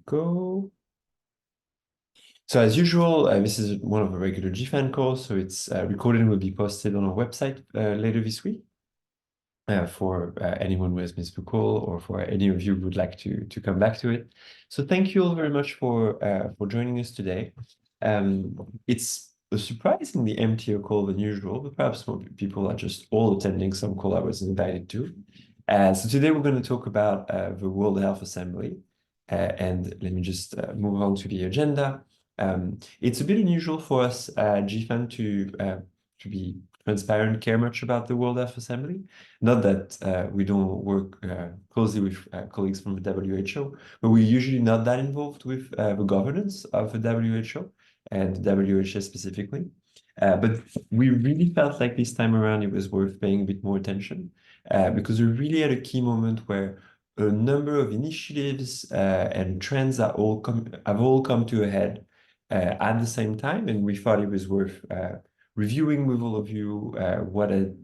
Go. So as usual, this is one of the regular GFAN calls, so it's recorded and will be posted on our website later this week for anyone who has missed the call or for any of you who would like to come back to it. So thank you all very much for joining us today. It's a surprisingly emptier call than usual, but perhaps more people are just all attending some call I was invited to. So today we're going to talk about the World Health Assembly. And let me just move on to the agenda. It's a bit unusual for us, GFAN, to be transparent, care much about the World Health Assembly. Not that we don't work closely with colleagues from the WHO, but we're usually not that involved with the governance of the WHO and the WHA specifically. But we really felt like this time around it was worth paying a bit more attention because we're really at a key moment where a number of initiatives and trends have all come to a head at the same time, and we thought it was worth reviewing with all of you what had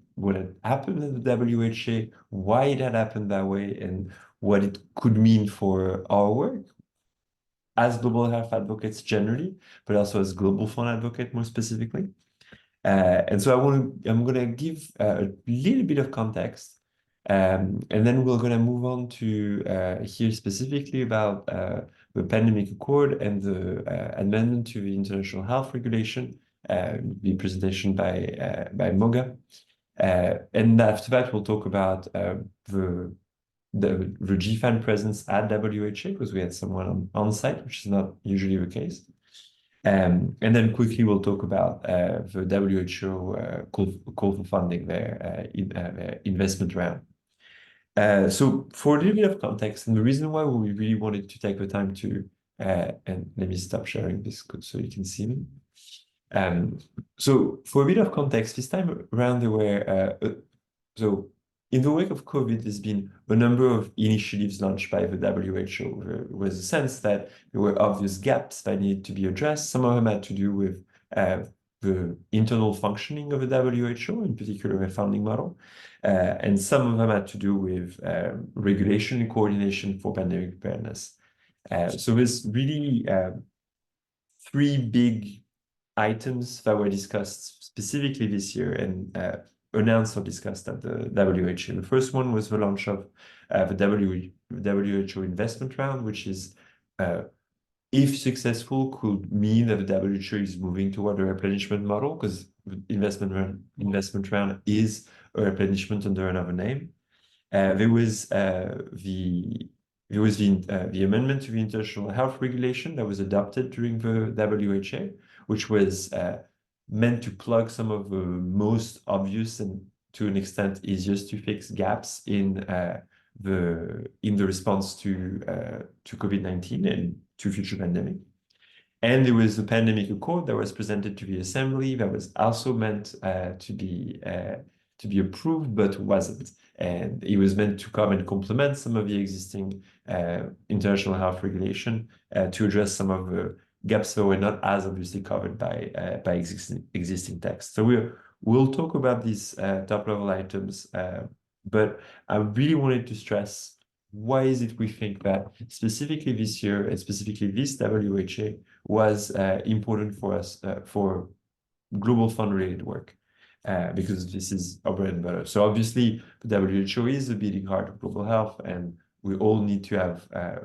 happened at the WHA, why it had happened that way, and what it could mean for our work as global health advocates generally, but also as global fund advocate more specifically. And so I'm gonna give a little bit of context, and then we're gonna move on to hear specifically about the pandemic accord and the amendment to the international health regulation, the presentation by Moga. And after that, we'll talk about the GFAN presence at WHA because we had someone on site, which is not usually the case. And then quickly we'll talk about the WHO call for funding their investment round. So for a little bit of context, and the reason why we really wanted to take the time to, and let me stop sharing this so you can see me. So for a bit of context, this time around there were, so in the wake of COVID, there's been a number of initiatives launched by the WHO. There was a sense that there were obvious gaps that needed to be addressed. Some of them had to do with the internal functioning of the WHO, in particular the founding model. And some of them had to do with regulation and coordination for pandemic preparedness. So there's really three big items that were discussed specifically this year and announced or discussed at the WHO. The first one was the launch of the WHO investment round, which is, if successful, could mean that the WHO is moving toward a replenishment model because the investment round is a replenishment under another name. There was the amendment to the international health regulation that was adopted during the WHA, which was meant to plug some of the most obvious and to an extent easiest to fix gaps in the response to COVID-19 and to future pandemic. And there was a pandemic accord that was presented to the assembly that was also meant to be approved, but wasn't. And it was meant to come and complement some of the existing international health regulation to address some of the gaps that were not as obviously covered by existing text. So we'll talk about these top level items, but I really wanted to stress why is it we think that specifically this year and specifically this WHA was important for us for global fund related work. Because this is our bread and butter. So obviously, the WHO is the beating heart of global health, and we all need to have a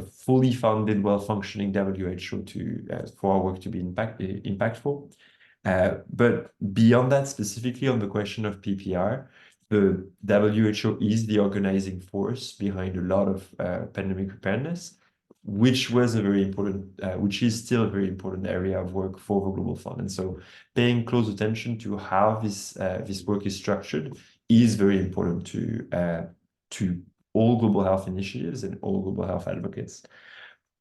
fully funded, well-functioning WHO for our work to be impactful. But beyond that, specifically on the question of PPR, the WHO is the organizing force behind a lot of pandemic preparedness, which was a very important, which is still a very important area of work for the Global Fund. And so paying close attention to how this work is structured is very important to all global health initiatives and all global health advocates.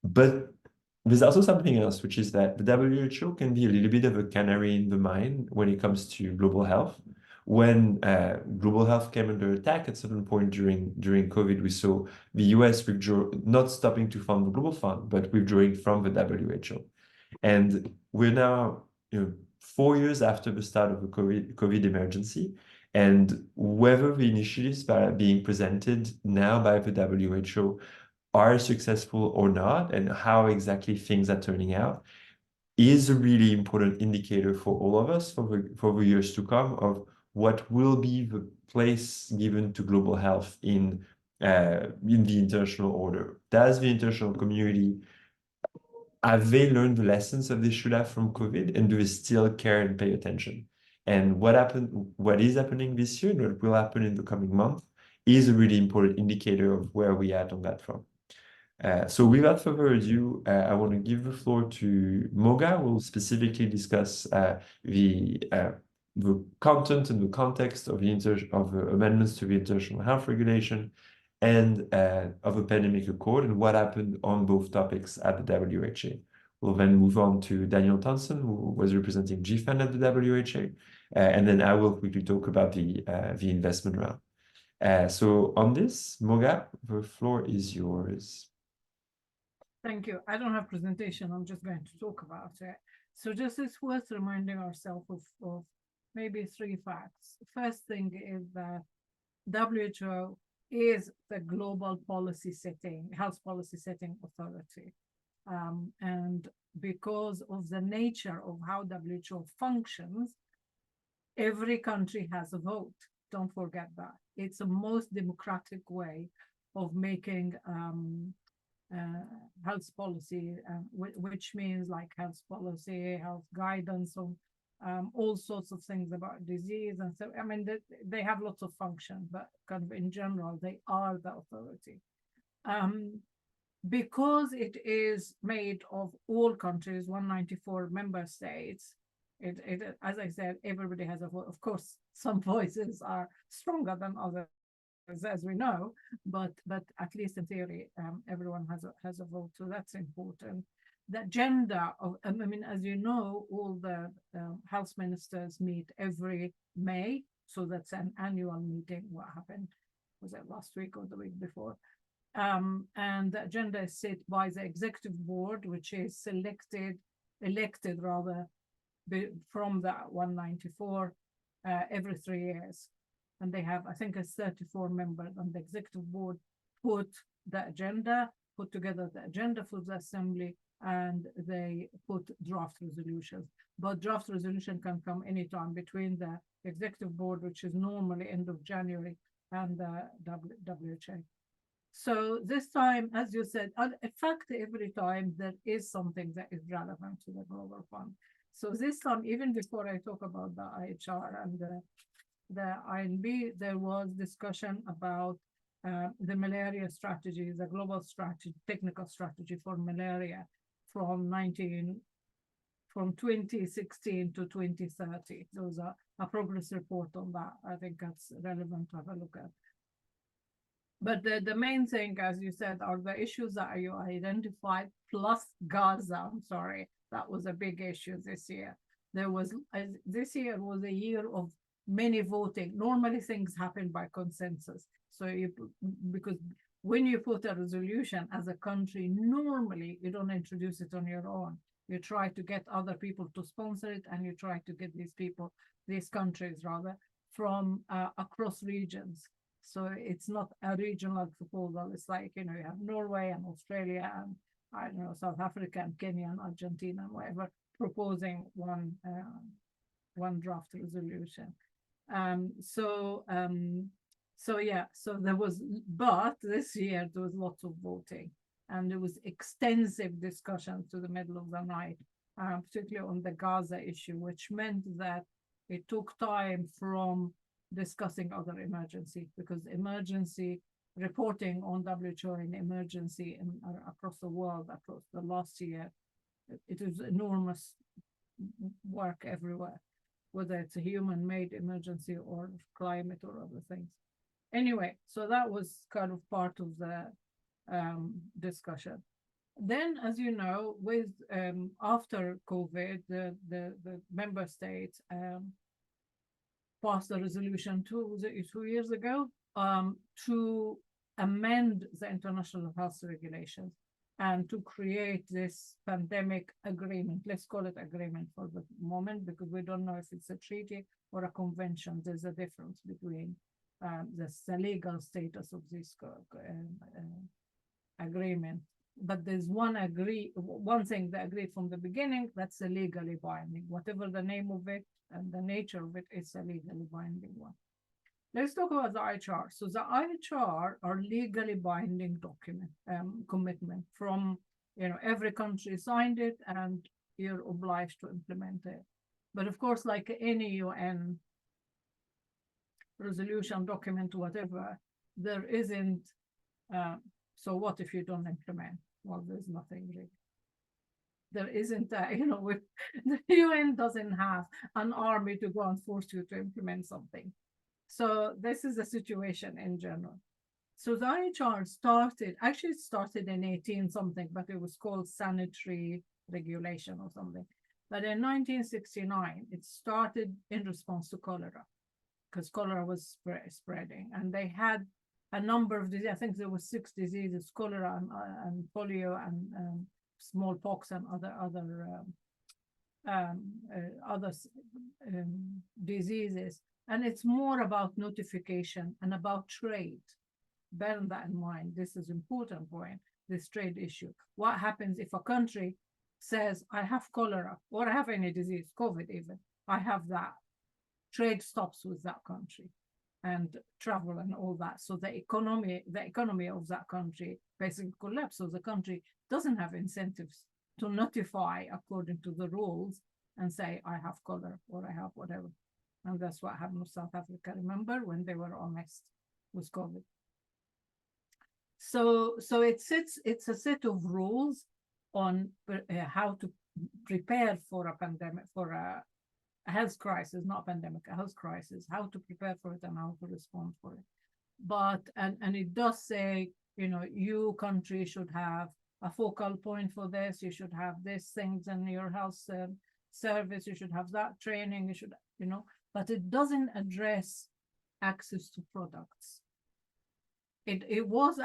But there's also something else, which is that the WHO can be a little bit of a canary in the mine when it comes to global health. When global health came under attack at a certain point during COVID, we saw the US not stopping to fund the Global Fund, but withdrawing from the WHO. And we're now 4 years after the start of the COVID emergency, and whether the initiatives that are being presented now by the WHO are successful or not, and how exactly things are turning out, is a really important indicator for all of us for the years to come of what will be the place given to global health in the international order. Does the international community, have they learned the lessons that they should have from COVID, and do they still care and pay attention? And what is happening this year and what will happen in the coming month is a really important indicator of where we are at on that front. So without further ado, I want to give the floor to Moga, who will specifically discuss the content and the context of the amendments to the International Health Regulation and of the Pandemic Accord, and what happened on both topics at the WHA. We'll then move on to Daniel Thompson, who was representing GFAN at the WHA, and then I will quickly talk about the investment round. So on this, Moga, the floor is yours. Thank you. I don't have presentation. I'm just going to talk about it. So just it's worth reminding ourselves of maybe three facts. First thing is that WHO is the global policy setting, health policy setting authority. And because of the nature of how WHO functions, every country has a vote. Don't forget that. It's the most democratic way of making health policy, which means like health policy, health guidance on all sorts of things about disease. And so, I mean, they have lots of functions, but kind of in general, they are the authority. Because it is made of all countries, 194 member states, as I said, everybody has a voice. Of course, some voices are stronger than others, as we know, but at least in theory, everyone has a vote, so that's important. The agenda of, I mean, as you know, all the health ministers meet every May, so that's an annual meeting. What happened, was it last week or the week before? And the agenda is set by the executive board, which is elected rather, from the 194 every 3 years. And they have, I think, it's 34 members on the executive board put together the agenda for the assembly, and they put draft resolutions. But draft resolution can come anytime between the executive board, which is normally end of January, and the WHA. So this time, as you said, in fact, every time there is something that is relevant to the Global Fund. So this time, even before I talk about the IHR and the INB, there was discussion about the malaria strategy, the global strategy, technical strategy for malaria from 2016 to 2030. There was a progress report on that. I think that's relevant to have a look at. But the main thing, as you said, are the issues that you identified, plus Gaza. I'm sorry, that was a big issue this year. This year was a year of many voting. Normally things happen by consensus. So because when you put a resolution as a country, normally you don't introduce it on your own. You try to get other people to sponsor it, and you try to get these countries rather, from across regions. So it's not a regional proposal. It's like, you have Norway and Australia and, I don't know, South Africa and Kenya and Argentina and whatever, proposing one draft resolution. So there was, but this year there was lots of voting, and there was extensive discussion to the middle of the night, particularly on the Gaza issue, which meant that it took time from discussing other emergency, because emergency reporting on WHO in emergency across the world, across the last year, it is enormous work everywhere, whether it's a human-made emergency or climate or other things. Anyway, so that was kind of part of the discussion. Then, as you know, with after COVID, the member states passed a resolution 2 years ago to amend the international health regulations and to create this pandemic agreement. Let's call it agreement for the moment, because we don't know if it's a treaty or a convention. There's a difference between the legal status of this agreement. But there's one thing they agreed from the beginning, that's a legally binding. Whatever the name of it and the nature of it, it's a legally binding one. Let's talk about the IHR. So the IHR are legally binding document, commitment from, every country signed it and you're obliged to implement it. But of course, like any UN resolution document, whatever, there isn't, so what if you don't implement? Well, there's nothing really. There isn't, the UN doesn't have an army to go and force you to implement something. So this is the situation in general. So the IHR started in 18 something, but it was called sanitary regulation or something. But in 1969, it started in response to cholera, because cholera was spreading, and they had a number of diseases. I think there were 6 diseases: cholera and polio and smallpox and other diseases. And it's more about notification and about trade. Bear that in mind. This is an important point, this trade issue. What happens if a country says, I have cholera, or I have any disease, COVID even, I have that? Trade stops with that country and travel and all that. So the economy of that country basically collapses. So the country doesn't have incentives to notify according to the rules and say, I have cholera or I have whatever. And that's what happened with South Africa, remember, when they were honest with COVID. So it's a set of rules on how to prepare for a pandemic, for a health crisis, not pandemic, a health crisis, how to prepare for it and how to respond for it. But, and it does say, you country should have a focal point for this, you should have these things in your health service, you should have that training, you should, but it doesn't address access to products. It was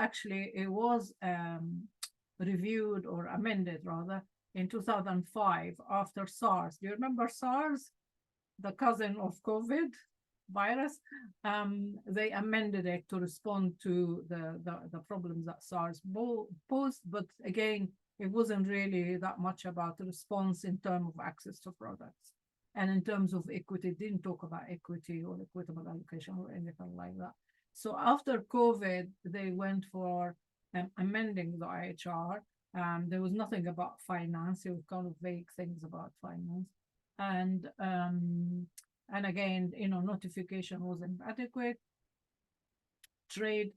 reviewed or amended rather in 2005 after SARS. Do you remember SARS, the cousin of COVID virus? They amended it to respond to the problems that SARS posed, but again, it wasn't really that much about the response in terms of access to products. And in terms of equity, it didn't talk about equity or equitable allocation or anything like that. So after COVID, they went for amending the IHR. There was nothing about finance. It was kind of vague things about finance. And again, notification wasn't adequate. Trade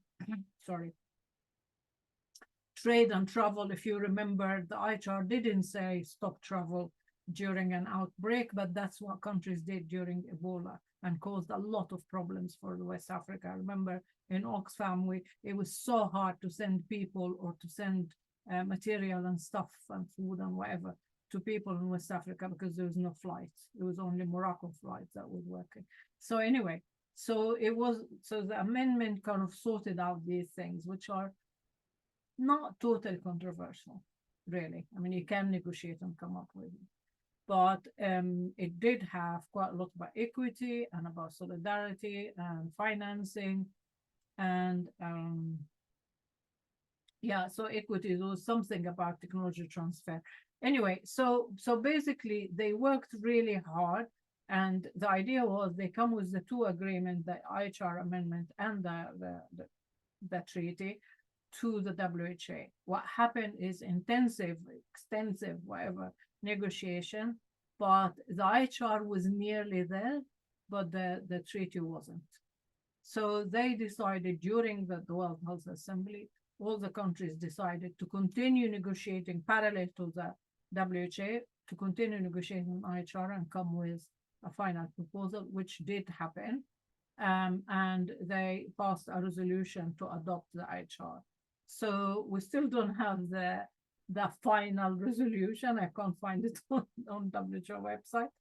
and travel, if you remember, the IHR didn't say stop travel during an outbreak, but that's what countries did during Ebola and caused a lot of problems for West Africa. I remember in Oxfam, it was so hard to send people or to send material and stuff and food and whatever to people in West Africa because there was no flights. It was only Morocco flights that was working. So anyway, so the amendment kind of sorted out these things, which are not totally controversial, really. I mean, you can negotiate and come up with it. But it did have quite a lot about equity and about solidarity and financing. And so equity was something about technology transfer. Anyway, so basically they worked really hard. And the idea was they come with the 2 agreements, the IHR amendment and the treaty, to the WHA. What happened is intensive, extensive, whatever, negotiation, but the IHR was nearly there, but the treaty wasn't. So they decided during the World Health Assembly, all the countries decided to continue negotiating parallel to the WHA, to continue negotiating IHR and come with a final proposal, which did happen. And they passed a resolution to adopt the IHR. So we still don't have the final resolution. I can't find it on WHO website,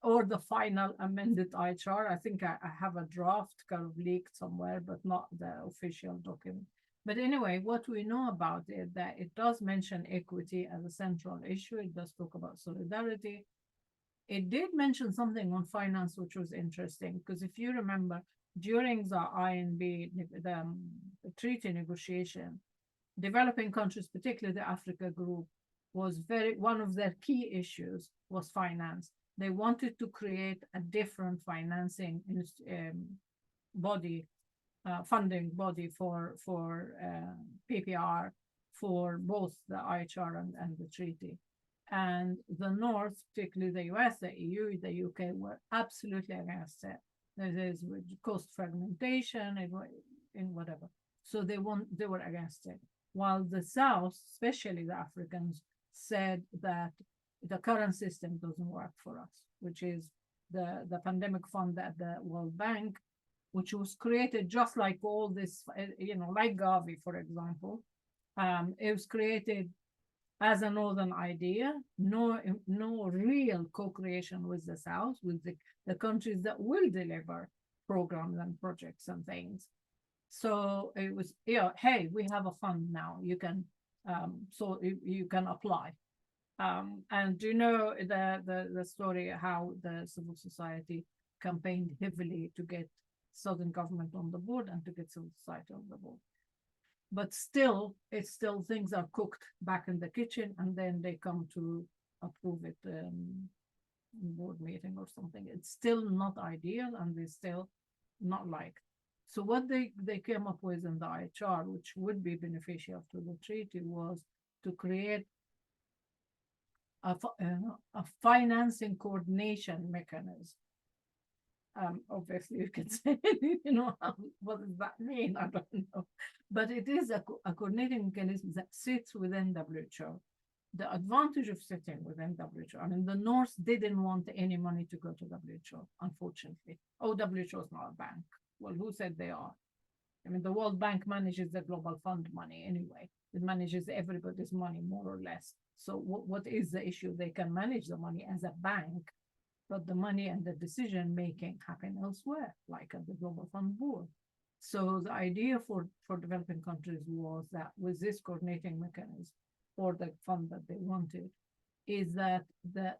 or the final amended IHR. I think I have a draft kind of leaked somewhere, but not the official document. But anyway, what we know about it, that it does mention equity as a central issue. It does talk about solidarity. It did mention something on finance, which was interesting, because if you remember, during the INB, the treaty negotiation, developing countries, particularly the Africa group, was one of their key issues was finance. They wanted to create a different financing body, funding body for PPR for both the IHR and the treaty. And the North, particularly the US, the EU, the UK, were absolutely against it. There is cost fragmentation in whatever. So they were against it. While the South, especially the Africans, said that the current system doesn't work for us, which is the pandemic fund at the World Bank, which was created just like all this, like Gavi, for example. It was created as a northern idea, no real co-creation with the South, with the countries that will deliver programs and projects and things. So it was, hey, we have a fund now. You can, so you can apply. And do you know the story how the civil society campaigned heavily to get Southern government on the board and to get civil society on the board? But still, things are cooked back in the kitchen, and then they come to approve it in board meeting or something. It's still not ideal, and they still not liked. So what they came up with in the IHR, which would be beneficial to the treaty, was to create a financing coordination mechanism. Obviously, you can say, what does that mean? I don't know. But it is a coordinating mechanism that sits within WHO. The advantage of sitting within WHO, I mean, the North didn't want any money to go to WHO, unfortunately. WHO is not a bank. Well, who said they are? I mean, the World Bank manages the Global Fund money anyway. It manages everybody's money, more or less. So what is the issue? They can manage the money as a bank, but the money and the decision making happen elsewhere, like at the Global Fund board. So the idea for developing countries was that with this coordinating mechanism or the fund that they wanted, is that the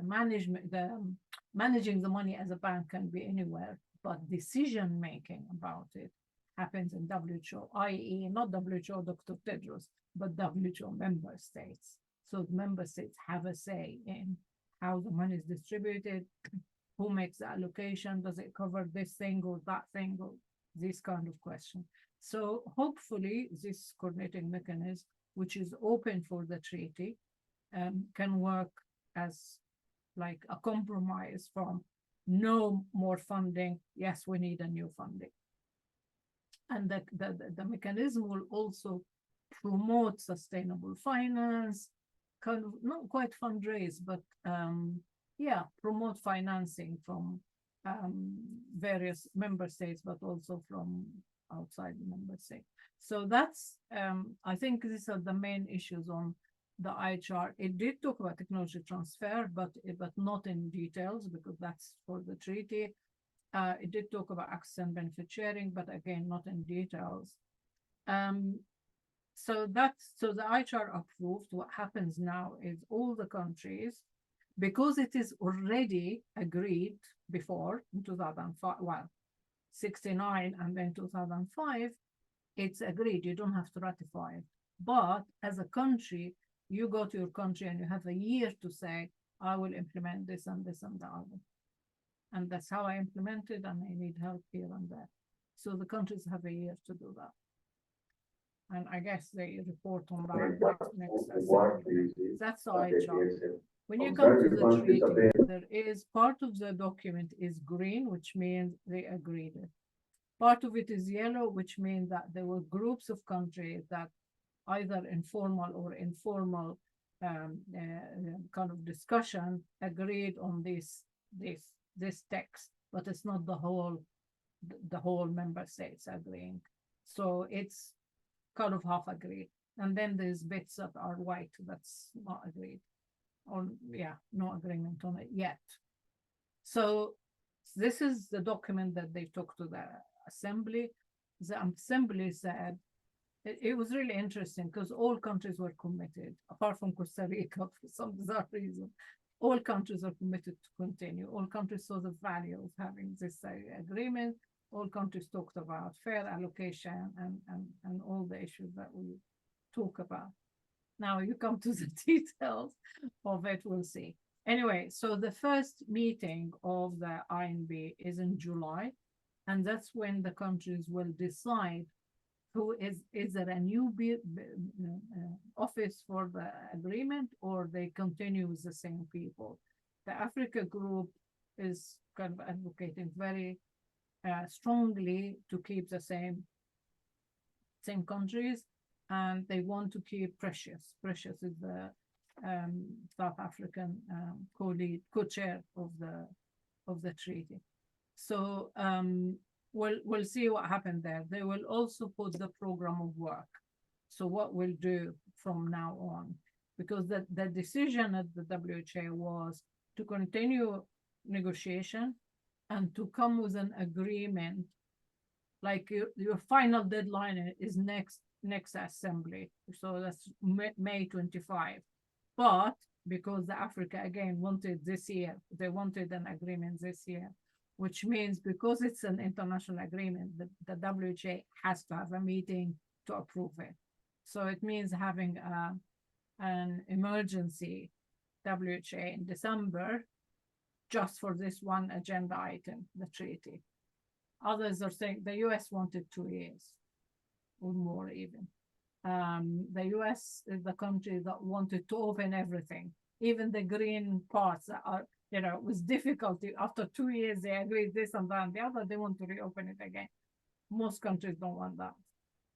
managing the money as a bank can be anywhere, but decision making about it happens in WHO, i.e., not WHO, Dr. Tedros, but WHO member states. So the member states have a say in how the money is distributed, who makes the allocation, does it cover this thing or that thing, or this kind of question. So hopefully this coordinating mechanism, which is open for the treaty, can work as like a compromise from no more funding, yes, we need a new funding. And the mechanism will also promote sustainable finance, kind of not quite fundraise, but promote financing from various member states, but also from outside the member state. So that's, I think these are the main issues on the IHR. It did talk about technology transfer, but not in details, because that's for the treaty. It did talk about access and benefit sharing, but again, not in details. So the IHR approved. What happens now is all the countries, because it is already agreed before in 2005, well, 69 and then 2005, it's agreed. You don't have to ratify it. But as a country, you go to your country and you have a year to say, I will implement this and this and the other. And that's how I implemented, and I need help here and there. So the countries have a year to do that. And I guess they report on that next assembly. That's the IHR. When you come to the treaty, there is part of the document is green, which means they agreed it. Part of it is yellow, which means that there were groups of countries that either informal or informal kind of discussion agreed on this text, but it's not the whole member states agreeing. So it's kind of half agreed. And then there's bits that are white that's not agreed, or no agreement on it yet. So this is the document that they took to the assembly. The assembly said, it was really interesting because all countries were committed, apart from Costa Rica for some bizarre reason. All countries are committed to continue. All countries saw the value of having this agreement. All countries talked about fair allocation and all the issues that we talk about. Now you come to the details of it, we'll see. Anyway, so the first meeting of the INB is in July, and that's when the countries will decide who is there a new office for the agreement, or they continue with the same people. The Africa group is kind of advocating very strongly to keep the same countries, and they want to keep Precious. Precious is the South African co-chair of the treaty. So we'll see what happened there. They will also put the program of work. So what we'll do from now on, because the decision at the WHA was to continue negotiation and to come with an agreement. Like your final deadline is next assembly, so that's May 25. But because the Africa again wanted this year, they wanted an agreement this year, which means because it's an international agreement, the WHA has to have a meeting to approve it. So it means having an emergency WHA in December just for this one agenda item, the treaty. Others are saying the US wanted 2 years or more even. The US is the country that wanted to open everything, even the green parts that are, with difficulty. After 2 years, they agreed this and that and the other, they want to reopen it again. Most countries don't want that.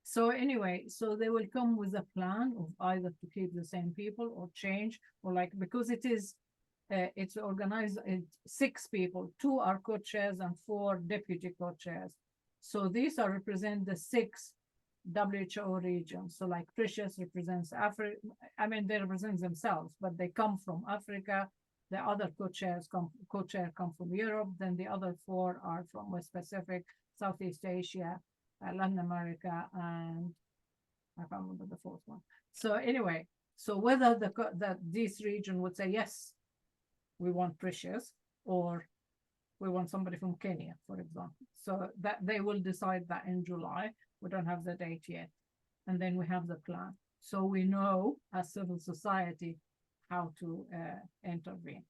So anyway, so they will come with a plan of either to keep the same people or change, or because it's organized in 6 people, 2 are co-chairs and 4 deputy co-chairs. So these are represent the 6 WHO regions. So like Precious represents Africa. I mean, they represent themselves, but they come from Africa. The other co-chair come from Europe. Then the other 4 are from West Pacific, Southeast Asia, Latin America, and I can't remember the 4th one. So anyway, so whether this region would say, yes, we want Precious, or we want somebody from Kenya, for example. So that they will decide that in July. We don't have the date yet. And then we have the plan. So we know as civil society how to intervene.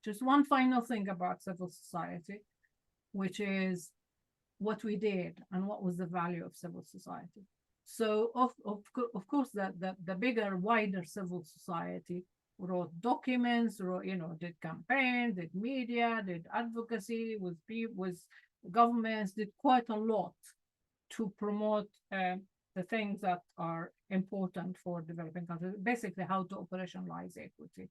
Just one final thing about civil society, which is what we did and what was the value of civil society. So of course the bigger, wider civil society wrote documents, did campaigns, did media, did advocacy with governments, did quite a lot to promote the things that are important for developing countries, basically how to operationalize equity.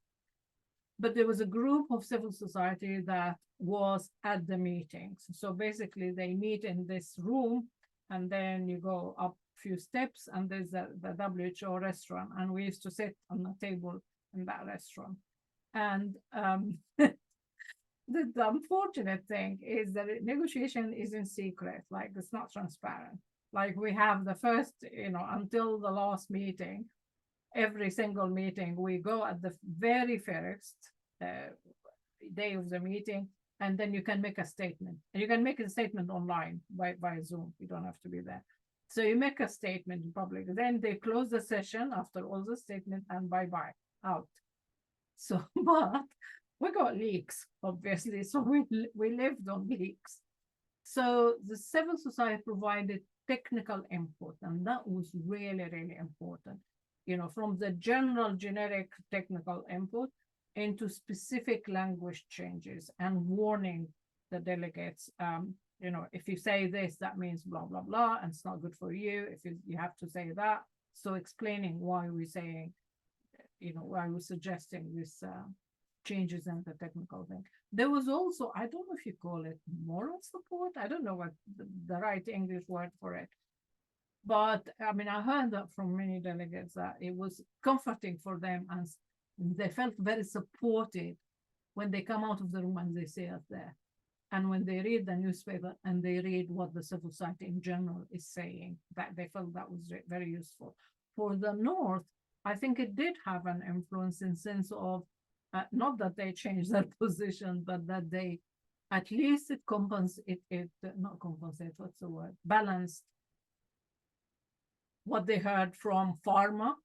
But there was a group of civil society that was at the meetings. So basically they meet in this room, and then you go up a few steps and there's the WHO restaurant. And we used to sit on the table in that restaurant. And the unfortunate thing is that negotiation is in secret, like it's not transparent. Like we have the first, until the last meeting, every single meeting, we go at the very first day of the meeting, and then you can make a statement. And you can make a statement online by Zoom. You don't have to be there. So you make a statement in public. Then they close the session after all the statement, and bye-bye, out. So, but we got leaks, obviously. So we lived on leaks. So the civil society provided technical input, and that was really, really important. From the generic technical input into specific language changes and warning the delegates, if you say this, that means blah, blah, blah, and it's not good for you. If you have to say that. So explaining why we're saying, why we're suggesting this changes in the technical thing. There was also, I don't know if you call it moral support. I don't know what the right English word for it. But I mean, I heard that from many delegates that it was comforting for them, and they felt very supported when they come out of the room and they see us there. And when they read the newspaper and they read what the civil society in general is saying, that they felt that was very useful. For the North, I think it did have an influence in sense of, not that they changed their position, but that they, at least balanced what they heard from pharma.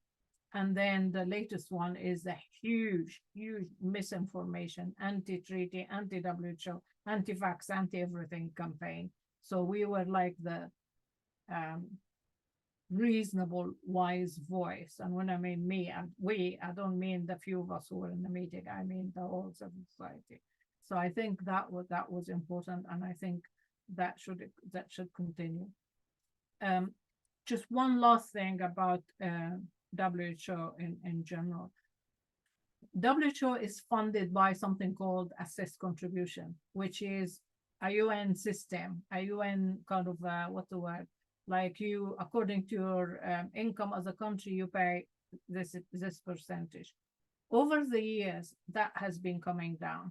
And then the latest one is the huge, huge misinformation, anti-treaty, anti-WHO, anti-vax, anti-everything campaign. So we were like the reasonable, wise voice. And when I mean me and we, I don't mean the few of us who were in the meeting, I mean the whole civil society. So I think that was important, and I think that should continue. Just one last thing about WHO in general. WHO is funded by something called assessed contribution, which is a UN system, a UN kind of what's the word? Like you, according to your income as a country, you pay this percentage. Over the years, that has been coming down.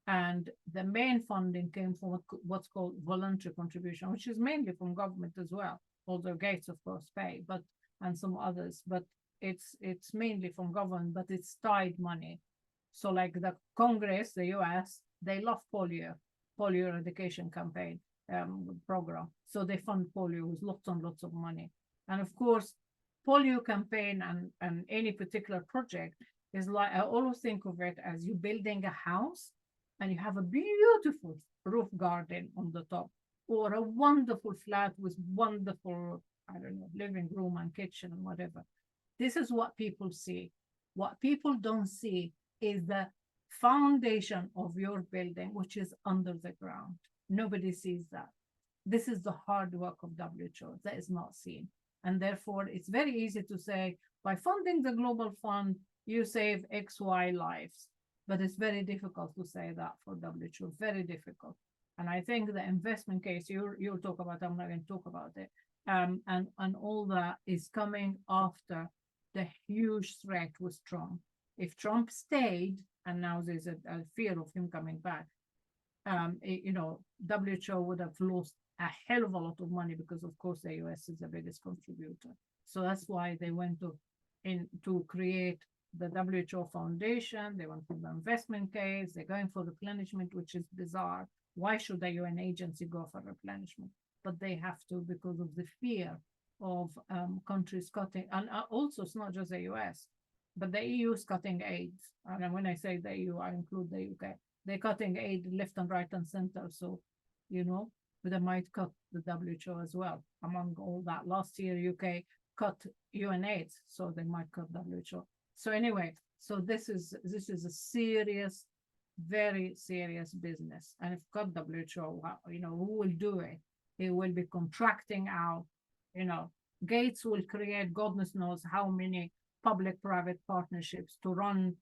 And the main funding came from what's called voluntary contribution, which is mainly from government as well, although Gates, of course, pay, but and some others, but it's mainly from government, but it's tied money. So like the Congress, the US, they love polio eradication campaign program. So they fund polio with lots and lots of money. And of course, polio campaign and any particular project is like, I always think of it as you building a house and you have a beautiful roof garden on the top, or a wonderful flat with wonderful, I don't know, living room and kitchen and whatever. This is what people see. What people don't see is the foundation of your building, which is under the ground. Nobody sees that. This is the hard work of WHO that is not seen. And therefore, it's very easy to say, by funding the Global Fund, you save XY lives. But it's very difficult to say that for WHO, very difficult. And I think the investment case you'll talk about, I'm not going to talk about it, and all that is coming after the huge threat with Trump. If Trump stayed, and now there's a fear of him coming back, WHO would have lost a hell of a lot of money because, of course, the US is the biggest contributor. So that's why they went to create the WHO Foundation. They went for the investment case. They're going for replenishment, which is bizarre. Why should the UN agency go for replenishment? But they have to because of the fear of countries cutting. And also, it's not just the US, but the EU is cutting aid. And when I say the EU, I include the UK. They're cutting aid left and right and center. So, they might cut the WHO as well. Among all that, last year, UK cut UN aid, so they might cut WHO. So anyway, so this is a serious, very serious business. And if cut WHO, who will do it? It will be contracting out. Gates will create goodness knows how many public-private partnerships to run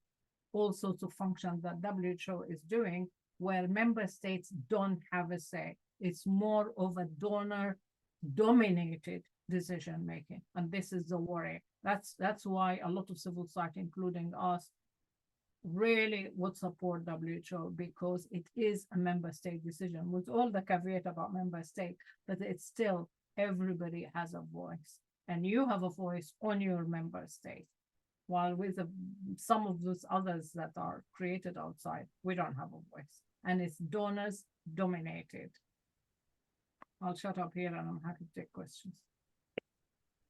all sorts of functions that WHO is doing, where member states don't have a say. It's more of a donor-dominated decision making, and this is the worry. That's why a lot of civil society, including us, really would support WHO, because it is a member state decision, with all the caveat about member state, but it's still everybody has a voice, and you have a voice on your member state. While with some of those others that are created outside, we don't have a voice, and it's donors dominated. I'll shut up here, and I'm happy to take questions.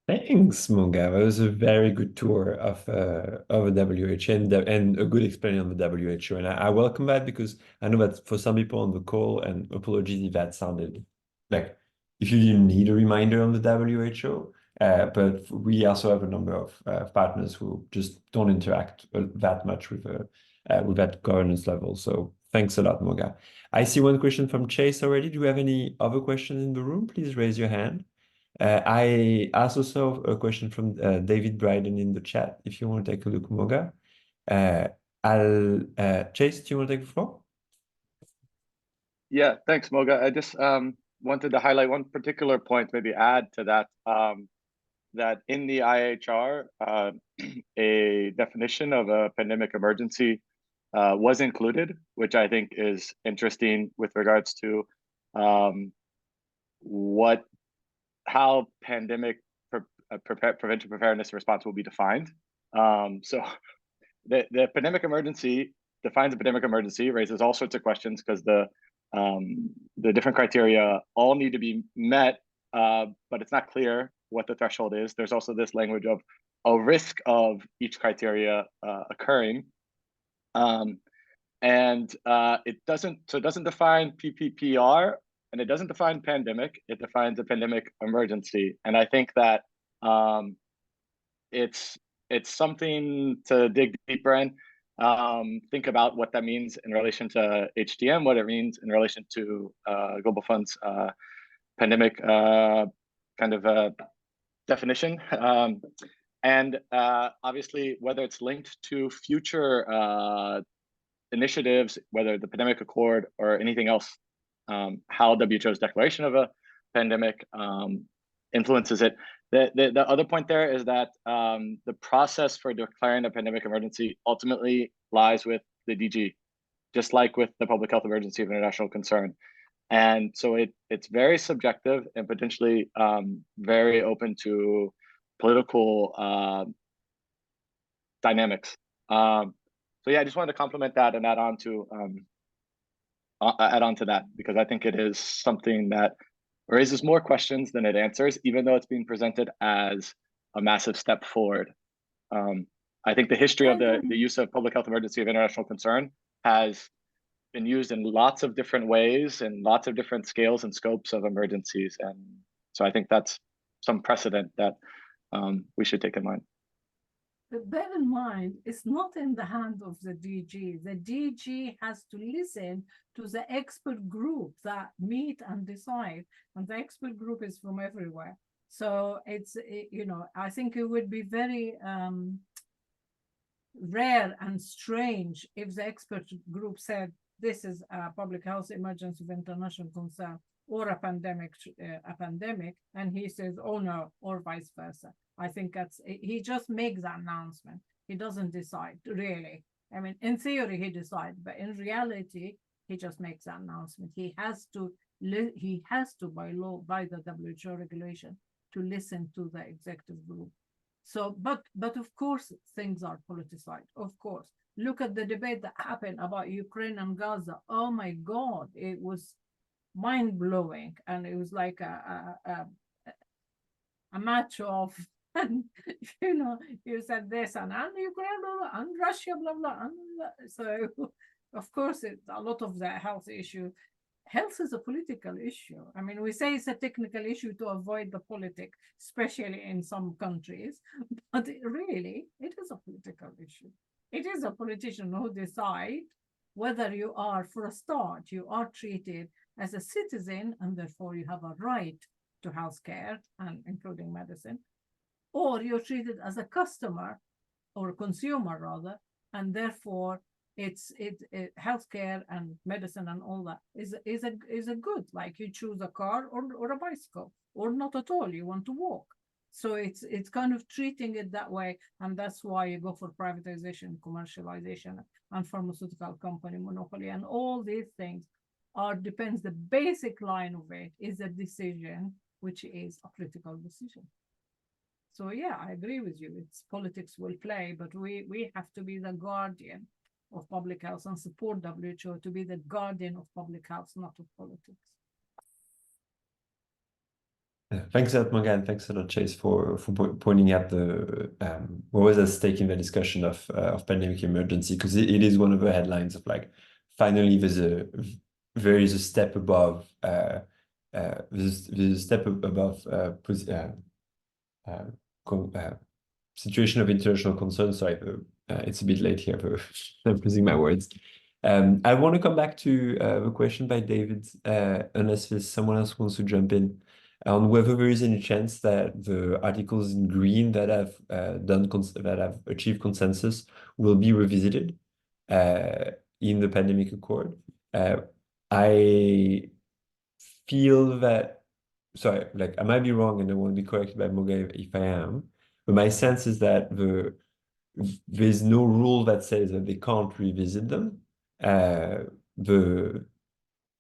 Thanks, Monga. That was a very good tour of a WHO and a good explanation on the WHO. And I welcome that, because I know that for some people on the call, and apologies if that sounded like if you didn't need a reminder on the WHO, but we also have a number of partners who just don't interact that much with that governance level. So thanks a lot, Monga. I see one question from Chase already. Do we have any other questions in the room? Please raise your hand. I also saw a question from David Bryden in the chat. If you want to take a look, Monga. Chase, do you want to take the floor? Yeah, thanks, Moga. I just wanted to highlight one particular point, maybe add to that, that in the IHR, a definition of a pandemic emergency was included, which I think is interesting with regards to how pandemic prevention, preparedness, and response will be defined. So the pandemic emergency defines a pandemic emergency, raises all sorts of questions, because the different criteria all need to be met, but it's not clear what the threshold is. There's also this language of a risk of each criteria occurring. It doesn't define PPPR, and it doesn't define pandemic. It defines a pandemic emergency. And I think that it's something to dig deeper in. Think about what that means in relation to HTM, what it means in relation to Global Fund's pandemic kind of definition. Obviously, whether it's linked to future initiatives, whether the pandemic accord or anything else, how WHO's declaration of a pandemic influences it. The other point there is that the process for declaring a pandemic emergency ultimately lies with the DG, just like with the public health emergency of international concern. And so it's very subjective and potentially very open to political dynamics. So yeah, I just wanted to complement that and add on to that, because I think it is something that raises more questions than it answers, even though it's being presented as a massive step forward. I think the history of the use of public health emergency of international concern has been used in lots of different ways and lots of different scales and scopes of emergencies. And so I think that's some precedent that we should take in mind. But bear in mind, it's not in the hand of the DG. The DG has to listen to the expert group that meet and decide, and the expert group is from everywhere. So it's, you know, I think it would be very rare and strange if the expert group said, this is a public health emergency of international concern or a pandemic, and he says, oh no, or vice versa. I think he just makes that announcement. He doesn't decide, really. I mean, in theory, he decides, but in reality, he just makes that announcement. He has to, by law, by the WHO regulation, to listen to the executive group. So, but of course, things are politicized, of course. Look at the debate that happened about Ukraine and Gaza. Oh my God, it was mind-blowing. And it was like a match of, and you know, you said this and Ukraine, blah, blah, and Russia, blah, blah. And so, of course, it's a lot of the health issue. Health is a political issue. I mean, we say it's a technical issue to avoid the politics, especially in some countries, but really, it is a political issue. It is a politician who decide whether you are, for a start, you are treated as a citizen, and therefore you have a right to healthcare, and including medicine, or you're treated as a customer or a consumer rather, and therefore healthcare and medicine and all that is a good, like you choose a car or a bicycle, or not at all, you want to walk. So it's kind of treating it that way, and that's why you go for privatization, commercialization, and pharmaceutical company monopoly, and all these things depends. The basic line of it is a decision, which is a political decision. So yeah, I agree with you. It's politics will play, but we have to be the guardian of public health and support WHO to be the guardian of public health, not of politics. Thanks a lot, Morgan. Thanks a lot, Chase, for pointing out the what was at stake in the discussion of pandemic emergency, because it is one of the headlines of like, finally there is a step above situation of international concern. Sorry, it's a bit late here, but I'm losing my words. I want to come back to the question by David, unless there's someone else who wants to jump in, on whether there is any chance that the articles in green that have achieved consensus will be revisited in the pandemic accord. I feel that, sorry, like I might be wrong, and I want to be corrected by Moga if I am, but my sense is that there's no rule that says that they can't revisit them.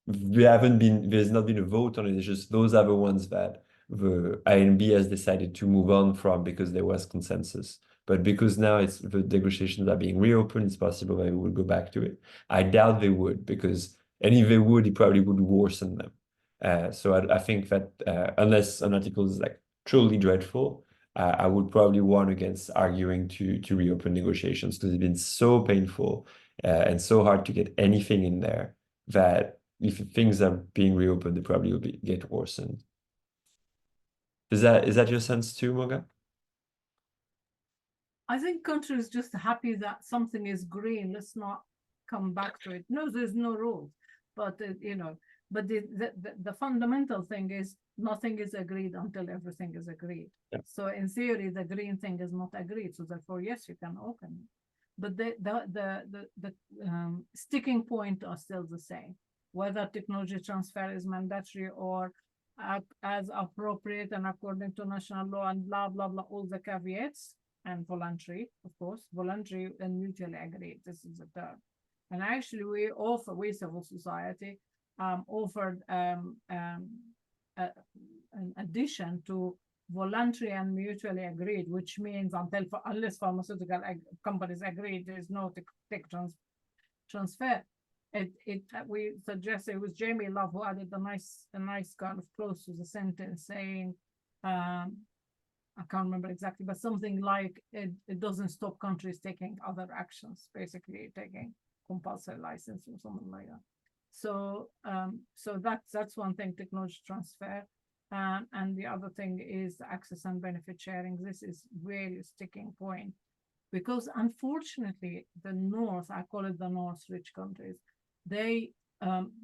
There's not been a vote on it. It's just those are the ones that the INB has decided to move on from because there was consensus. But because now the negotiations are being reopened, it's possible they will go back to it. I doubt they would, because, and if they would, it probably would worsen them. So I think that unless an article is like truly dreadful, I would probably warn against arguing to reopen negotiations, because it's been so painful and so hard to get anything in there that if things are being reopened, they probably will get worsened. Is that your sense too, Morgan? I think countries just happy that something is green. Let's not come back to it. No, there's no rules, but you know, but the fundamental thing is nothing is agreed until everything is agreed. Yeah. So in theory, the green thing is not agreed. So therefore, yes, you can open it. But the sticking point are still the same. Whether technology transfer is mandatory or as appropriate and according to national law and blah blah blah, all the caveats. And voluntary, of course, voluntary and mutually agreed. This is the term. And actually, we civil society, offered an addition to voluntary and mutually agreed, which means unless pharmaceutical companies agree, there is no tech transfer. We suggested it was Jamie Love who added a nice kind of close to the sentence saying, I can't remember exactly, but something like it doesn't stop countries taking other actions, basically taking compulsory license or something like that. So that's one thing, technology transfer. And the other thing is access and benefit sharing. This is really a sticking point because unfortunately the North, I call it the North rich countries, they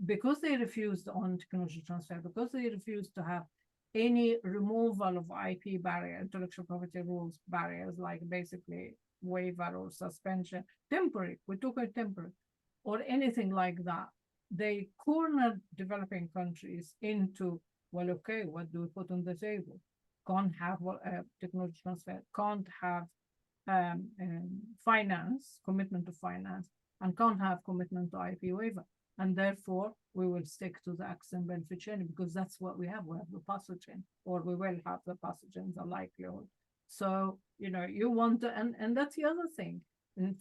because they refused on technology transfer, because they refused to have any removal of IP barrier, intellectual property rules barriers, like basically waiver or suspension, temporary, we took it temporary, or anything like that. They cornered developing countries into, well, okay, what do we put on the table? Can't have technology transfer, can't have finance, commitment to finance, and can't have commitment to IP waiver. And therefore, we will stick to the access and benefit sharing because that's what we have. We have the pathogen, or we will have the pathogen, the likelihood. So, you know, you want to, and that's the other thing. In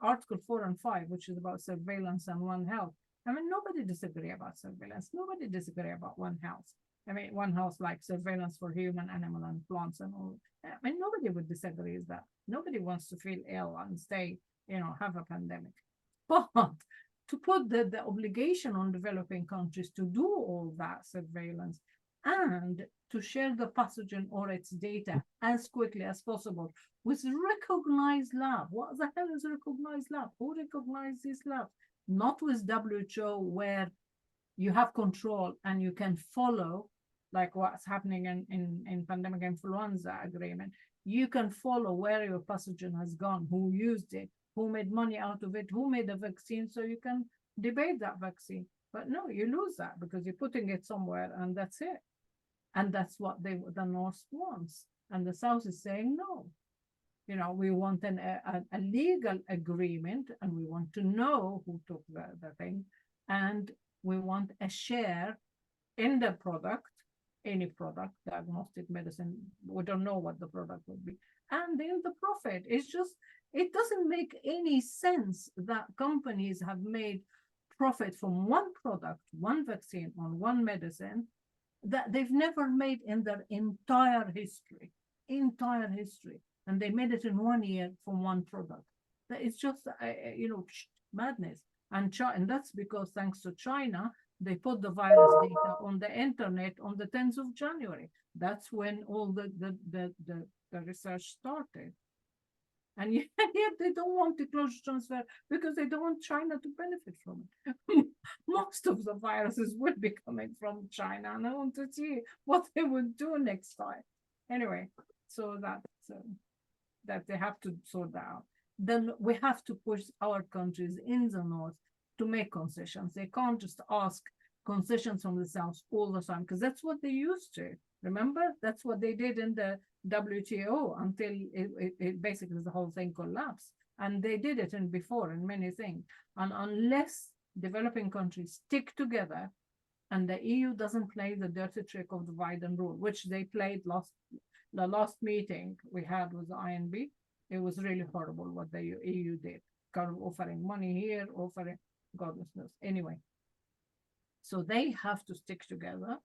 Article 4 and 5, which is about surveillance and One Health. I mean, nobody disagree about surveillance. Nobody disagree about One Health. I mean, One Health like surveillance for human, animal, and plants and all. I mean, nobody would disagree with that. Nobody wants to feel ill and stay, you know, have a pandemic. But to put the obligation on developing countries to do all that surveillance and to share the pathogen or its data as quickly as possible with recognized lab. What the hell is recognized lab? Who recognizes this lab? Not with WHO, where you have control and you can follow, like what's happening in pandemic influenza agreement. You can follow where your pathogen has gone, who used it, who made money out of it, who made a vaccine, so you can debate that vaccine. But no, you lose that because you're putting it somewhere and that's it. And that's what the North wants. And the South is saying no. You know, we want a legal agreement and we want to know who took the thing. And we want a share in the product, any product, diagnostic medicine. We don't know what the product would be. And in the profit, it's just, it doesn't make any sense that companies have made profit from one product, one vaccine, on one medicine that they've never made in their entire history. And they made it in 1 year from one product. It's just, you know, madness. And that's because thanks to China, they put the virus data on the internet on the 10th of January. That's when all the research started. And yet they don't want technology transfer because they don't want China to benefit from it. Most of the viruses will be coming from China, and I want to see what they would do next time. Anyway, so that they have to sort that out. Then we have to push our countries in the North to make concessions. They can't just ask concessions from the South all the time, because that's what they used to. Remember, that's what they did in the WTO until it basically the whole thing collapsed. And they did it before in many things. And unless developing countries stick together and the EU doesn't play the dirty trick of divide and rule, which they played the last meeting we had with the INB, it was really horrible what the EU did, kind of offering money here, offering godlessness. Anyway, so they have to stick together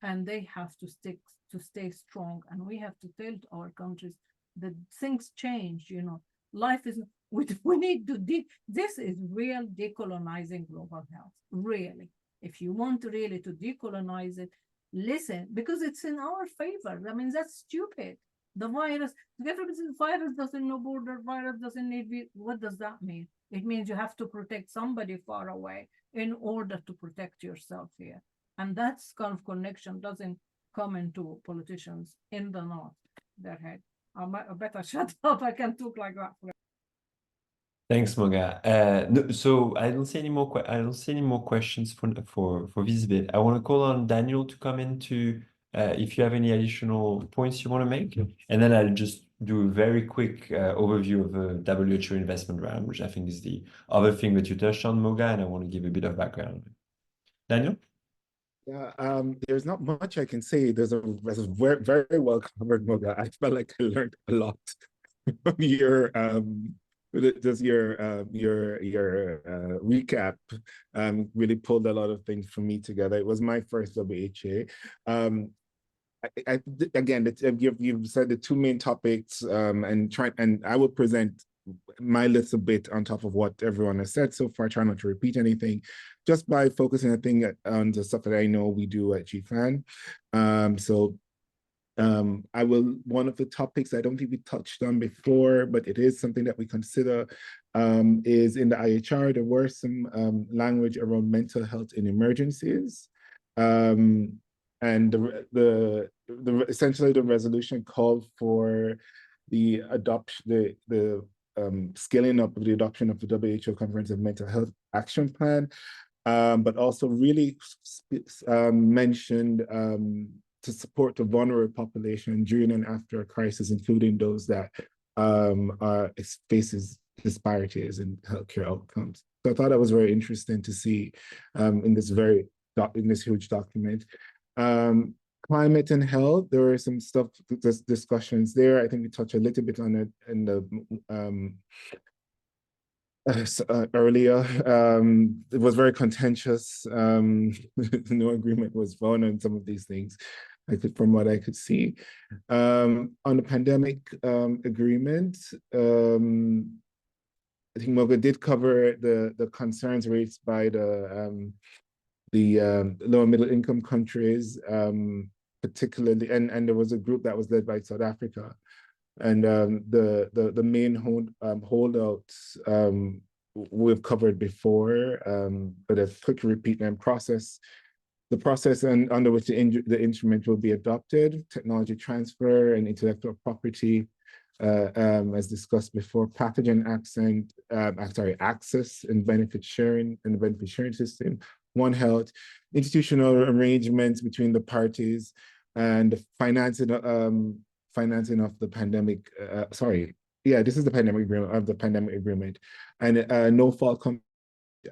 and they have to stay strong. And we have to tell to our countries that things change. Life is we need to this is real decolonizing global health, really. If you want really to decolonize it, listen, because it's in our favor. I mean, that's stupid. The virus, the virus doesn't know border, virus doesn't need, what does that mean? It means you have to protect somebody far away in order to protect yourself here. And that kind of connection doesn't come into politicians in the north, their head. I better shut up. I can talk like that. Thanks, Moga. No, so I don't see any more. I don't see any more questions for this bit. I want to call on Daniel to come in to if you have any additional points you want to make, and then I'll just do a very quick overview of the WHO investment round, which I think is the other thing that you touched on, Moga, and I want to give a bit of background. Daniel? Yeah, there's not much I can say. There's a very, very well covered, Moga. I felt like I learned a lot from your just your recap. Really pulled a lot of things for me together. It was my first WHA. Again, you've said the two main topics, and I will present my little bit on top of what everyone has said so far, try not to repeat anything, just by focusing on the stuff that I know we do at GFAN. One of the topics I don't think we touched on before, but it is something that we consider, is in the IHR, there were some language around mental health in emergencies. And essentially the resolution called for the adoption, the scaling up of the adoption of the WHO Comprehensive Mental Health Action Plan, but also really mentioned to support the vulnerable population during and after a crisis, including those that faces disparities in healthcare outcomes. So I thought that was very interesting to see in this huge document. Climate and health, there were some discussions there. I think we touched a little bit on it in the earlier. It was very contentious. No agreement was found on some of these things, from what I could see. On the pandemic agreement, I think Moga did cover the concerns raised by the lower middle income countries, particularly, and there was a group that was led by South Africa. And the main holdouts we've covered before, but a quick repeat and the process under which the instrument will be adopted, technology transfer and intellectual property, as discussed before, pathogen access and benefit sharing and the benefit sharing system, One Health, institutional arrangements between the parties, and the financing of the pandemic. This is the pandemic agreement, and no fault.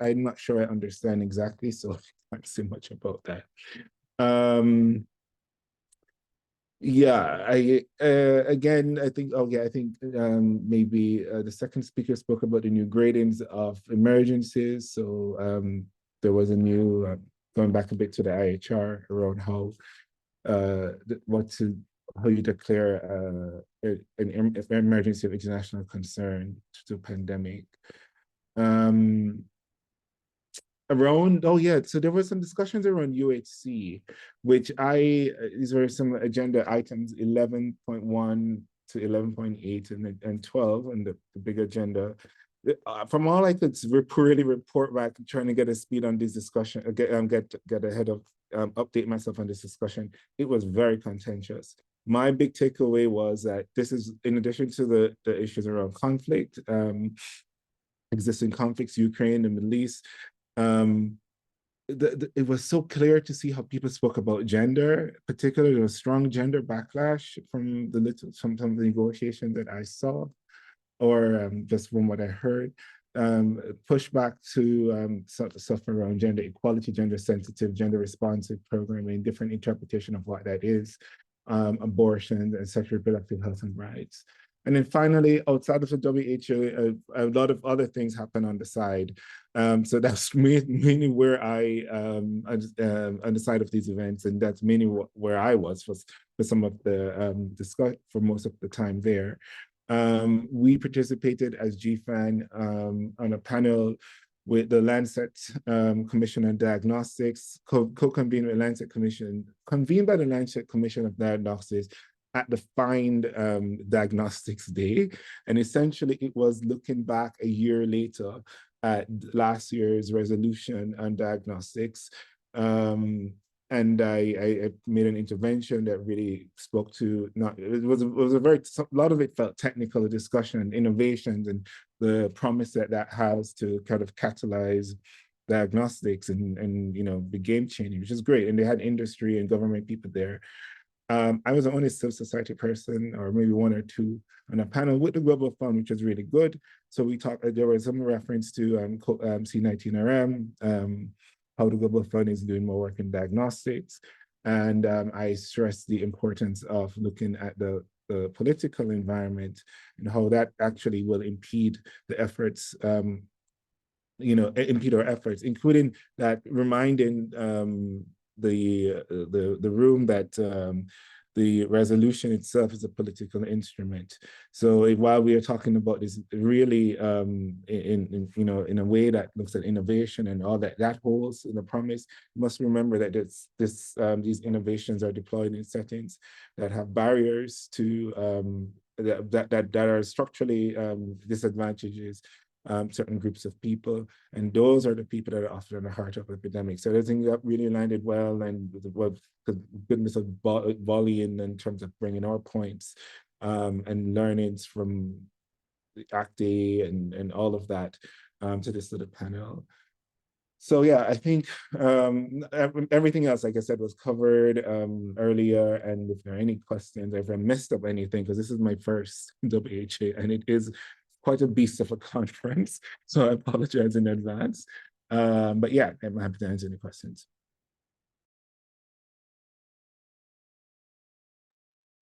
I'm not sure I understand exactly, so I can't say much about that. Again, I think maybe the second speaker spoke about the new gradings of emergencies. So there was a new going back a bit to the IHR around how you declare an emergency of international concern to a pandemic. So there were some discussions around UHC, which these were some agenda items 11.1 to 11.8 and 12 and the big agenda. From all I could really report back, trying to get a speed on this discussion, get ahead of, update myself on this discussion, it was very contentious. My big takeaway was that this is, in addition to the issues around conflict, existing conflicts, Ukraine, the Middle East, it was so clear to see how people spoke about gender. Particularly, there was strong gender backlash from some of the negotiation that I saw, or just from what I heard. Pushback to stuff around gender equality, gender sensitive, gender responsive programming, different interpretation of what that is, abortion and sexual reproductive health and rights. And then finally, outside of the WHO, a lot of other things happen on the side. So that's mainly where I on the side of these events, and that's mainly where I was for some of the discuss for most of the time there. We participated as GFAN on a panel with the Lancet Commission on Diagnostics, co-convened with Lancet Commission, convened by the Lancet Commission of Diagnostics at the Find Diagnostics Day. And essentially it was looking back a year later at last year's resolution on diagnostics. And I made an intervention that really spoke to, it was a very, a lot of it felt technical discussion, innovations, and the promise that has to kind of catalyze diagnostics and you know, be game changing, which is great. And they had industry and government people there. I was the only civil society person, or maybe one or two, on a panel with the Global Fund, which was really good. So we talked, there was some reference to C19RM, how the Global Fund is doing more work in diagnostics. And I stressed the importance of looking at the political environment and how that actually will impede the efforts, you know, impede our efforts, including that reminding the room that the resolution itself is a political instrument. So while we are talking about this really in you know, in a way that looks at innovation and all that holds in the promise, you must remember that these innovations are deployed in settings that have barriers to that are structurally disadvantages certain groups of people, and those are the people that are often at the heart of epidemics. So I think that really landed well, and the goodness of volleying in terms of bringing our points and learnings from the ACT and all of that to this little panel. So yeah, I think everything else, like I said, was covered earlier. And if there are any questions, if I messed up anything, because this is my first WHA, and it is quite a beast of a conference, so I apologize in advance. But yeah, I'm happy to answer any questions.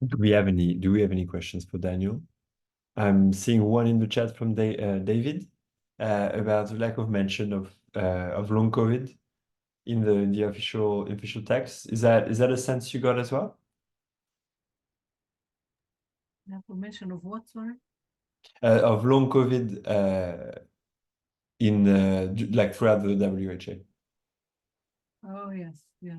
Do we have any questions for Daniel? I'm seeing one in the chat from David about the lack of mention of long COVID in the official text. Is that a sense you got as well? Mention of what, sorry? Of long COVID in like throughout the WHA. Oh yes, yeah.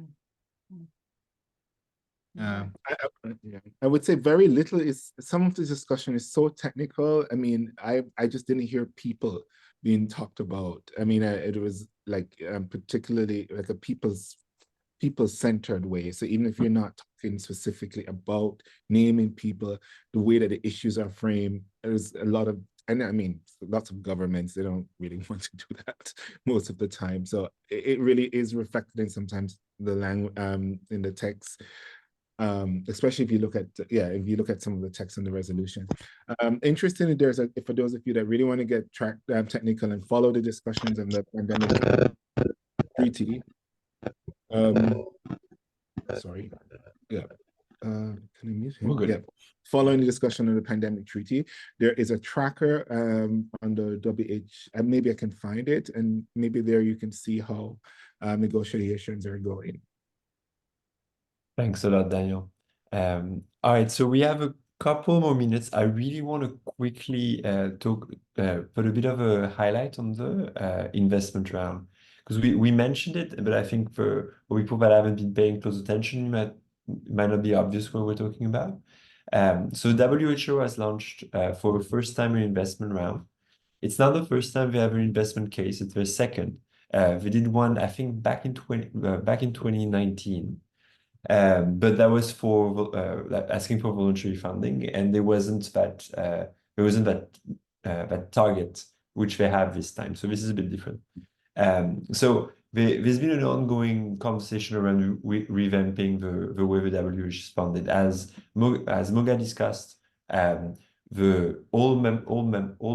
I would say very little. Is some of the discussion is so technical. I mean, I just didn't hear people being talked about. I mean, it was like particularly like a people-centered way. So even if you're not talking specifically about naming people, the way that the issues are framed, there's a lot of, and I mean, lots of governments, they don't really want to do that most of the time. So it really is reflected in sometimes the language in the text. Especially if you look at some of the text in the resolution. Interestingly, there's for those of you that really want to get technical and follow the discussions on the pandemic treaty. Sorry, yeah. Can I mute him? Okay. Yeah. Following the discussion on the pandemic treaty, there is a tracker on the WH, and maybe I can find it, and maybe there you can see how negotiations are going. Thanks a lot, Daniel. All right, so we have a couple more minutes. I really want to quickly put a bit of a highlight on the investment round, because we mentioned it, but I think for people that haven't been paying close attention, it might not be obvious what we're talking about. So WHO has launched for the first time an investment round. It's not the first time they have an investment case, it's their second. They did one, I think, back in 2019. But that was for asking for voluntary funding, and there wasn't that that target which they have this time. So this is a bit different. So there's been an ongoing conversation around revamping the way the WHO is funded. As Moga discussed, all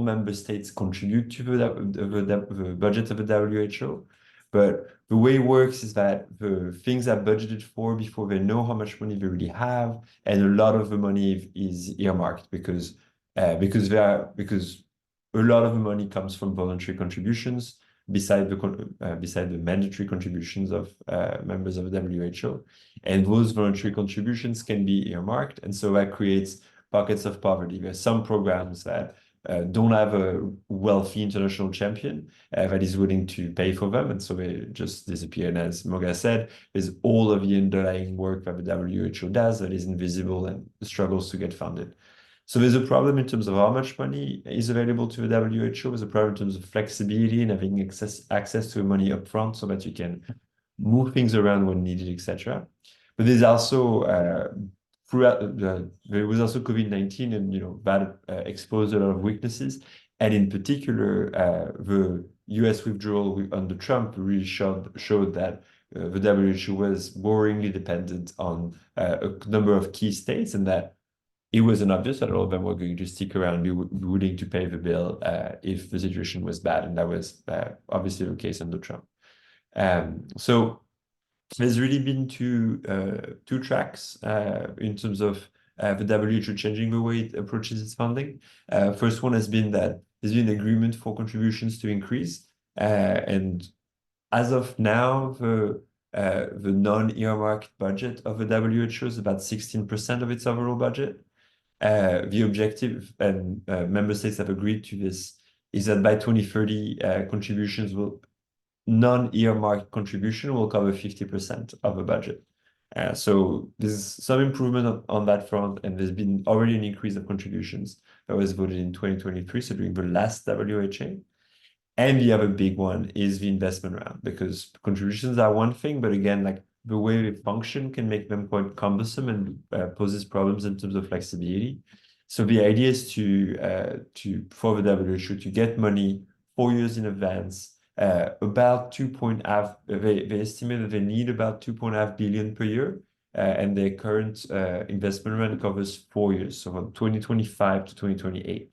member states contribute to the budget of the WHO. But the way it works is that the things are budgeted for before they know how much money they really have, and a lot of the money is earmarked because because a lot of the money comes from voluntary contributions beside the mandatory contributions of members of the WHO, and those voluntary contributions can be earmarked, and so that creates pockets of poverty. There's some programs that don't have a wealthy international champion that is willing to pay for them, and so they just disappear. And as Moga said, there's all of the underlying work that the WHO does that is invisible and struggles to get funded. So there's a problem in terms of how much money is available to the WHO. There's a problem in terms of flexibility and having access to money upfront so that you can move things around when needed, etc. But there's also there was also COVID-19, and that exposed a lot of weaknesses. And in particular, the US withdrawal under Trump really showed that the WHO was worryingly dependent on a number of key states, and that it wasn't obvious that all of them were going to stick around and be willing to pay the bill if the situation was bad. And that was obviously the case under Trump. So there's really been two tracks in terms of the WHO changing the way it approaches its funding. First one has been that there's been agreement for contributions to increase. And as of now, the non-earmarked budget of the WHO is about 16% of its overall budget. The objective, and member states have agreed to this, is that by 2030, non-earmarked contribution will cover 50% of the budget. So there's some improvement on that front, and there's been already an increase of contributions that was voted in 2023, so during the last WHA. And the other big one is the investment round, because contributions are one thing, but again, like the way they function can make them quite cumbersome and poses problems in terms of flexibility. So the idea is for the WHO to get money 4 years in advance, about they estimate that they need about 2.5 billion per year, and their current investment round covers 4 years, so from 2025 to 2028.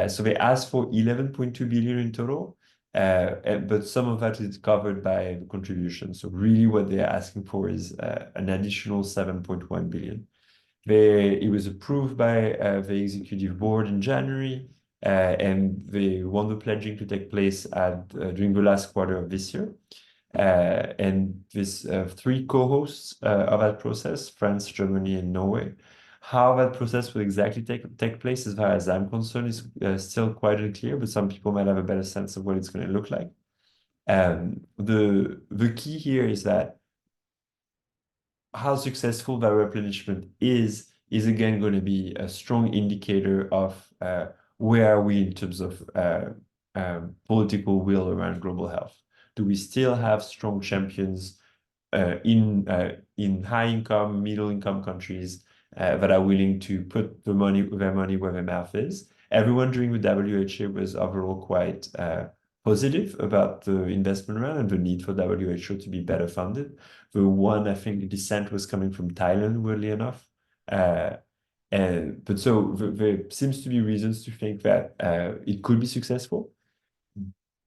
So they asked for 11.2 billion in total, but some of that is covered by the contribution. So really what they're asking for is an additional 7.1 billion. It was approved by the executive board in January, and they want the pledging to take place during the last quarter of this year. And there's 3 co-hosts of that process: France, Germany, and Norway. How that process will exactly take place, as far as I'm concerned, is still quite unclear, but some people might have a better sense of what it's going to look like. The key here is that how successful that replenishment is again going to be a strong indicator of where are we in terms of political will around global health. Do we still have strong champions in high income, middle income countries that are willing to put their money where their mouth is? Everyone during the WHA was overall quite positive about the investment round and the need for WHO to be better funded. The one, I think, dissent was coming from Thailand, weirdly enough. But so there seems to be reasons to think that it could be successful,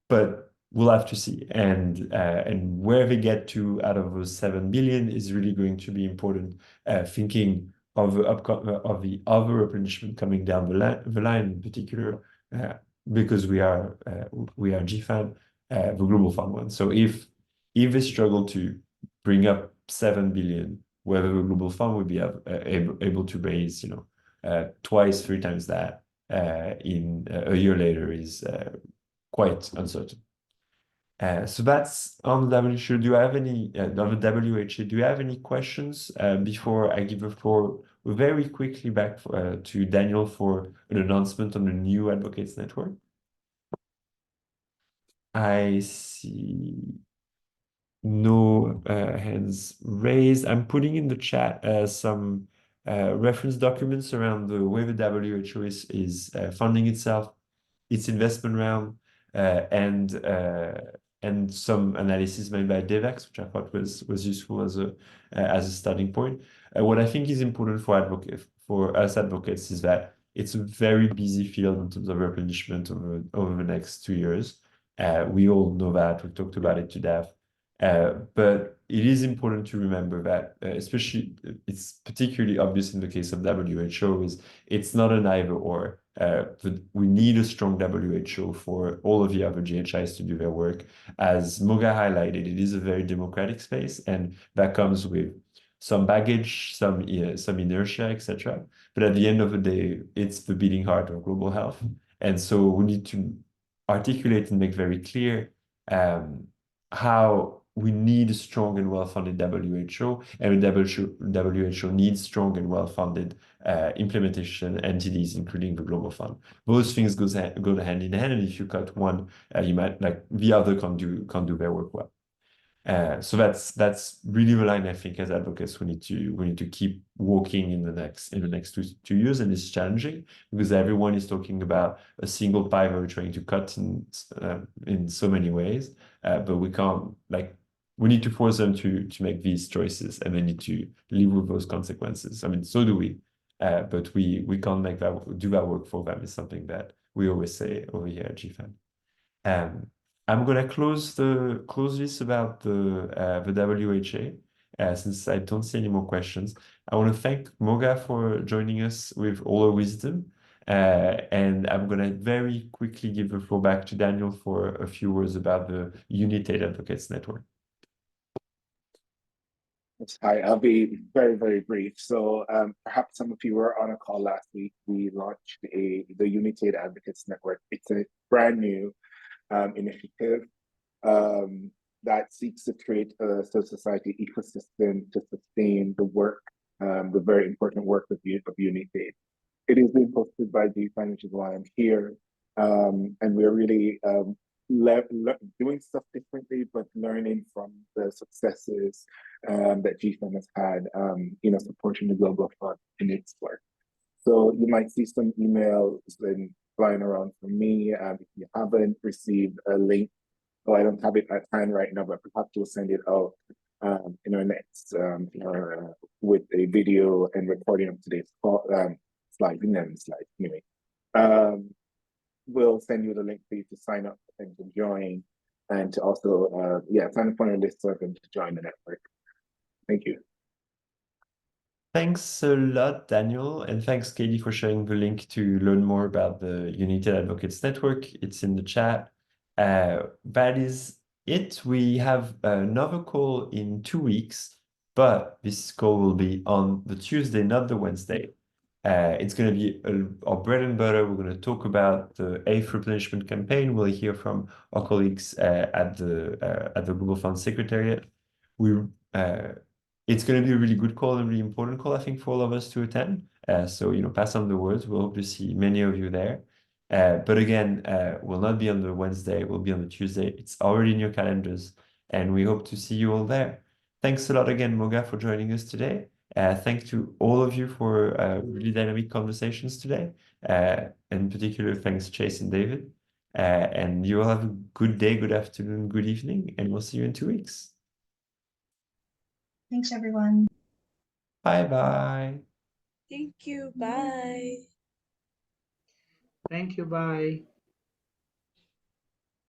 but we'll have to see. And where they get to out of those 7 billion is really going to be important, thinking of the other replenishment coming down the line in particular, because we are GFAN, the Global Fund one. So if they struggle to bring up 7 billion, whether the Global Fund will be able to raise, twice, 3 times that in a year later is quite uncertain. So that's on the WHO. Do I have any on the WHA? Do you have any questions before I give the floor very quickly back to Daniel for an announcement on the new Advocates Network? I see no hands raised. I'm putting in the chat some reference documents around the way the WHO is funding itself, its investment round, and some analysis made by DEVEX, which I thought was useful as a starting point. What I think is important for us advocates is that it's a very busy field in terms of replenishment over the next 2 years. We all know that. We've talked about it to death. But it is important to remember that, especially it's particularly obvious in the case of WHO, is it's not an either or. We need a strong WHO for all of the other GHIs to do their work. As Moga highlighted, it is a very democratic space, and that comes with some baggage, some inertia, etc. But at the end of the day, it's the beating heart of global health. And so we need to articulate and make very clear how we need a strong and well-funded WHO, and the WHO needs strong and well-funded implementation entities, including the Global Fund. Those things go hand in hand, and if you cut one, you might the other can't do their work well. So that's really the line I think as advocates we need to keep walking in the next two years, and it's challenging because everyone is talking about a single pie we're trying to cut in so many ways, but we can't we need to force them to make these choices, and they need to live with those consequences. I mean, so do we, but we can't do that work for them. Is something that we always say over here at GFAN. I'm gonna close this about the WHA, since I don't see any more questions. I want to thank Moga for joining us with all her wisdom, and I'm gonna very quickly give the floor back to Daniel for a few words about the United Advocates Network. Hi, I'll be very, very brief. So perhaps some of you were on a call last week. We launched the United Advocates Network. It's a brand new initiative that seeks to create a civil society ecosystem to sustain the work, the very important work of United. It is being hosted by GFAN, which is why I'm here, and we're really doing stuff differently, but learning from the successes that GFAN has had, supporting the Global Fund in its work. So you might see some emails flying around from me. If you haven't received a link, I don't have it at hand right now, but perhaps we'll send it out in our next with a video and recording of today's call, slide anyway. We'll send you the link for you to sign up and to join, and to also sign up on our list so them to join the network. Thank you. Thanks a lot, Daniel, and thanks, Katie, for sharing the link to learn more about the United Advocates Network. It's in the chat. That is it. We have another call in 2 weeks, but this call will be on the Tuesday, not the Wednesday. It's going to be our bread and butter. We're going to talk about the 8th replenishment campaign. We'll hear from our colleagues at the Global Fund Secretariat. It's going to be a really good call and really important call, I think, for all of us to attend. So, pass on the words. We'll hope to see many of you there. But again, we'll not be on the Wednesday. We'll be on the Tuesday. It's already in your calendars, and we hope to see you all there. Thanks a lot again, Moga, for joining us today. Thanks to all of you for really dynamic conversations today. In particular, thanks Chase and David. And you all have a good day, good afternoon, good evening, and we'll see you in 2 weeks. Thanks, everyone. Bye-bye. Thank you. Bye. Thank you. Bye.